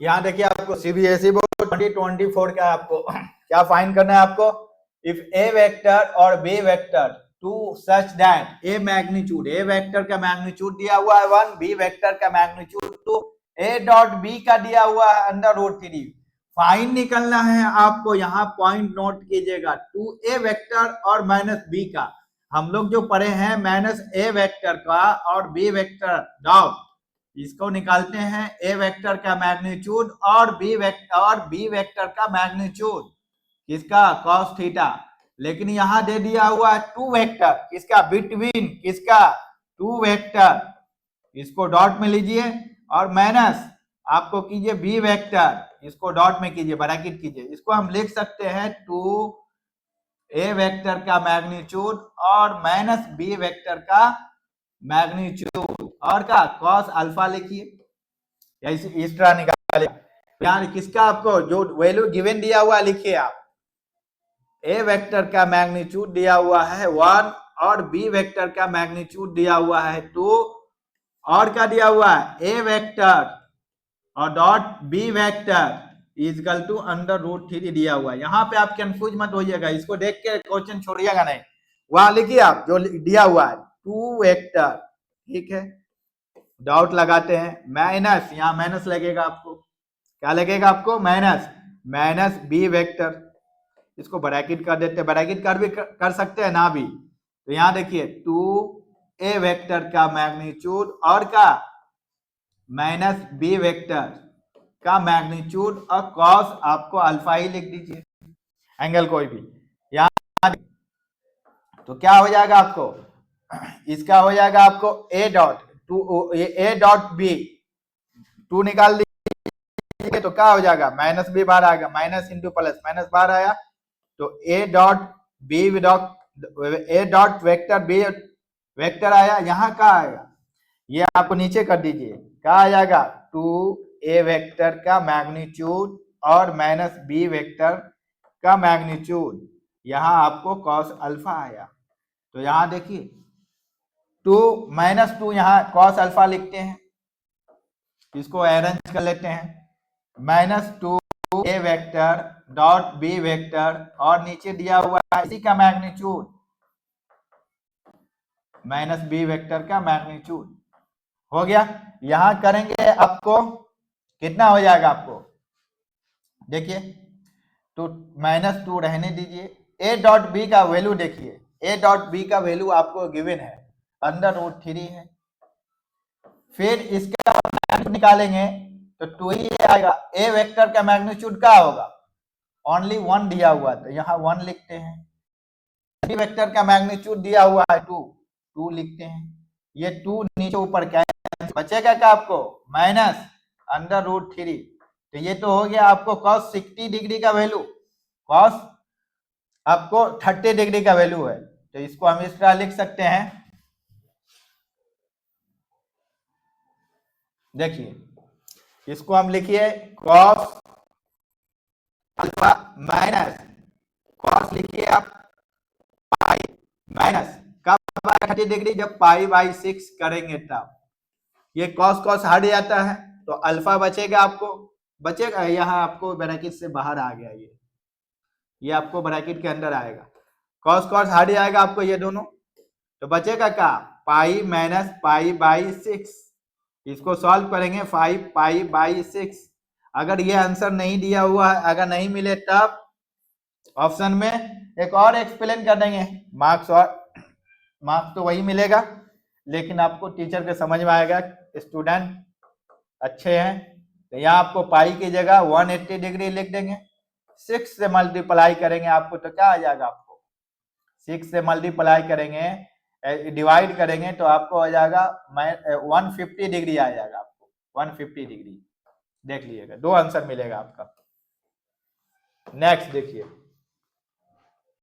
यहाँ देखिए आपको सीबीएसई बोर्ड 2024 का आपको क्या फाइंड करना है आपको। इफ ए वेक्टर और B vector to such that A magnitude, A vector का मैग्नीट्यूड दिया हुआ है 1, बी वेक्टर का मैग्नीट्यूड 2, ए डॉट बी का दिया हुआ है √3। फाइन निकलना है आपको। यहाँ पॉइंट नोट कीजिएगा, 2a वेक्टर और -b का। हम लोग जो पढ़े हैं -a वेक्टर का और b वेक्टर डॉट, इसको निकालते हैं ए वेक्टर का मैग्नीट्यूड और बी वेक्टर का मैग्नीट्यूड किसका, cos थीटा। लेकिन यहां दे दिया हुआ है 2 वेक्टर किसका, बिटवीन किसका, 2 वेक्टर, इसको डॉट में लीजिए और माइनस आपको कीजिए बी वेक्टर, इसको डॉट में कीजिए, ब्रैकेट कीजिए। इसको हम लिख सकते हैं 2a वेक्टर का मैग्नीट्यूड और माइनस बी वेक्टर का मैग्नीट्यूड और का cos अल्फा लिखिए, इस तरह निकाले। यार किसका आपको जो वैल्यू गिवन दिया हुआ लिखिए आप। ए वेक्टर का मैग्नीट्यूड दिया हुआ है 1 और बी वेक्टर का मैग्नीट्यूड दिया हुआ है 2 और क्या दिया हुआ है, ए वेक्टर और dot B vector equal to √3 दिया हुआ है। यहाँ पे आप कंफ्यूज मत होइएगा, इसको देख के क्वेश्चन छोड़िएगा नहीं, वहां लिखिए आप जो दिया हुआ है 2 वेक्टर, ठीक है। डॉट लगाते हैं, माइनस, यहाँ माइनस लगेगा आपको, क्या लगेगा आपको, माइनस बी वेक्टर, इसको ब्रैकेट कर देते हैं, ब्रैकेट कर भी कर सकते हैं ना भी। तो यहाँ देखिए 2a वेक्टर का मैग्नीट्यूड और का माइनस बी वेक्टर का मैग्नीट्यूड और कॉस आपको अल्फा ही लिख दीजिए, एंगल कोई भी। यहाँ तो क्या हो जाएगा आपको, इसका हो जाएगा आपको a डॉट बी 2 निकाल दीजिए तो क्या हो जाएगा, माइनस बी बाहर आएगा, माइनस इंटू प्लस माइनस बाहर आया तो a dot vector B vector आया। यहाँ क्या आएगा, ये आपको नीचे कर दीजिए, क्या आ जाएगा 2a वेक्टर का मैग्नीट्यूड और माइनस बी वेक्टर का मैग्नीट्यूड, यहाँ आपको cos अल्फा आया। तो यहाँ देखिए 2 यहाँ cos अल्फा लिखते हैं, इसको अरेंज कर लेते हैं, -2a vector dot B vector और नीचे दिया हुआ है इसी का मैग्नीट्यूड माइनस बी वेक्टर का मैग्नीट्यूड हो गया। यहां करेंगे आपको कितना हो जाएगा, आपको देखिए तो -2 रहने दीजिए, a डॉट बी का वैल्यू देखिए, a डॉट बी का वैल्यू आपको गिवन है √3 है। फिर इसका निकालेंगे तो 2 ही आएगा। ए वेक्टर का मैग्नीट्यूड क्या होगा, ओनली 1 दिया हुआ तो यहाँ 1 लिखते हैं, बी वेक्टर का मैग्नीट्यूड दिया हुआ है 2 लिखते हैं, ये 2 नीचे ऊपर क्या बचेगा क्या आपको, -√3। तो ये तो हो गया आपको cos 60 डिग्री का वैल्यू, cos आपको 30 डिग्री का वैल्यू है। तो इसको हम इस तरह लिख सकते हैं, देखिए इसको हम लिखिए cos अल्फा माइनस cos लिखिए आप पाई माइनस कब 30 डिग्री, जब π/6 करेंगे तब ये cos हट जाता है तो अल्फा बचेगा, आपको बचेगा, यहाँ आपको ब्रैकेट से बाहर आ गया, ये आपको ब्रैकेट के अंदर आएगा, cos हट जाएगा आपको ये दोनों, तो बचेगा क्या पाई माइनस π/6। इसको सॉल्व करेंगे 5 π/6। अगर ये आंसर नहीं दिया हुआ है, अगर नहीं मिले तब ऑप्शन में एक और एक्सप्लेन कर देंगे, मार्क्स तो वही मिलेगा, लेकिन आपको टीचर के समझ में आएगा, स्टूडेंट अच्छे हैं। तो यहाँ आपको पाई की जगह 180 डिग्री लिख देंगे, 6 से मल्टीप्लाई करेंगे आपको तो क्या आ जाएगा, आपको 6 से मल्टीप्लाई करेंगे, डिवाइड करेंगे तो आपको आ जाएगा 150 डिग्री आ जाएगा, आपको 150 डिग्री। देख लीजिएगा 2 आंसर मिलेगा आपका। नेक्स्ट देखिए